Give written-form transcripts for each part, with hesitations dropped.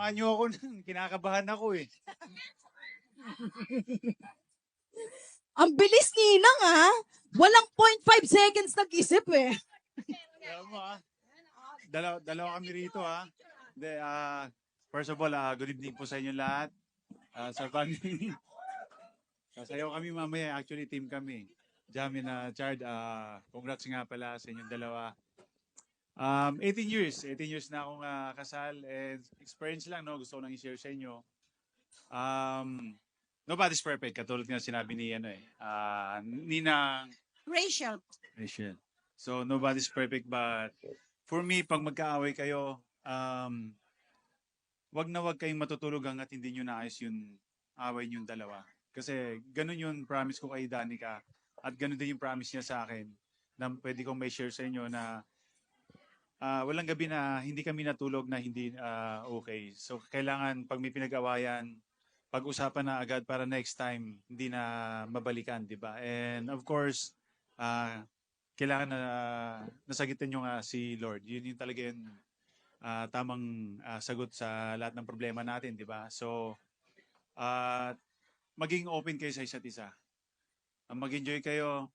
Samahan niyo ako nun. Kinakabahan ako eh. Ang bilis Ninang Walang 0.5 seconds nag-isip eh. Alam mo dalawa kami rito De, first of all, good evening po sa inyo lahat. Sa family. Sasayaw kami mamaya. Actually, team kami. Jamin Chard, congrats nga pala sa inyong dalawa. 18 years na akong kasal and experience lang, no? Gusto ko lang i-share sa inyo. Nobody's perfect, katulad nga sinabi ni Nina Rachel. So nobody's perfect, but for me, pag magkaaway kayo, wag na wag kayong matutulog hanggat hindi nyo naayos yung away nyong dalawa. Kasi ganun yung promise ko kay Danica at ganun din yung promise niya sa akin na pwede kong may share sa inyo na walang gabi na hindi kami natulog na hindi okay. So kailangan pag may pinag-awayan, pag-usapan na agad para next time hindi na mabalikan, di ba? And of course, kailangan na nasagitan nyo nga si Lord. Yun yung talaga yung tamang sagot sa lahat ng problema natin, di ba? So, maging open kayo sa isa't isa. Mag-enjoy kayo.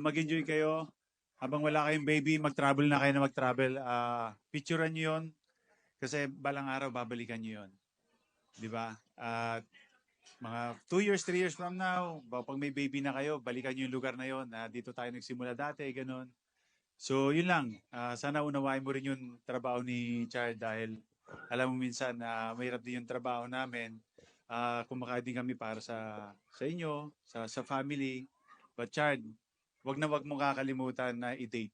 Mag-enjoy kayo. Habang wala kayong baby, mag-travel na kayo na mag-travel. Picturean nyo yun. Kasi balang araw, babalikan nyo yun. Di ba? Mga 2 years, 3 years from now, pag may baby na kayo, balikan nyo yung lugar na yun. Dito tayo nagsimula dati, ganun. So, yun lang. Sana unawain mo rin yung trabaho ni Chard dahil alam mo minsan na mahirap din yung trabaho namin. Kumakain din kami para sa inyo, sa family. But Chard, wag na wag mo kakalimutan na i-date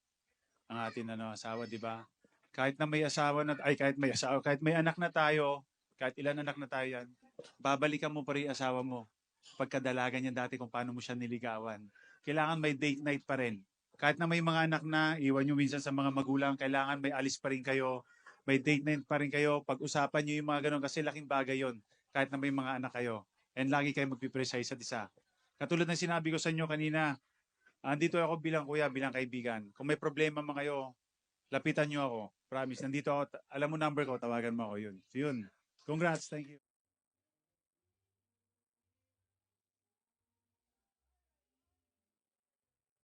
ang ating asawa, di ba? Kahit na may asawa na, kahit may anak na tayo, kahit ilan anak na tayo yan, babalikan mo pa rin asawa mo. Pagkadalaga niya dati kung paano mo siya niligawan. Kailangan may date night pa rin. Kahit na may mga anak na, iwan nyo minsan sa mga magulang, kailangan may alis pa rin kayo, may date night pa rin kayo, pag-usapan nyo yung mga ganun kasi laking bagay yon kahit na may mga anak kayo. And lagi kayo magpipre sa isa't isa. Katulad ng sinabi ko sa inyo kanina, andito ako bilang kuya, bilang kaibigan. Kung may problema man kayo, lapitan nyo ako. Promise, nandito ako. Alam mo number ko, tawagan mo ako yun. So yun. Congrats, thank you.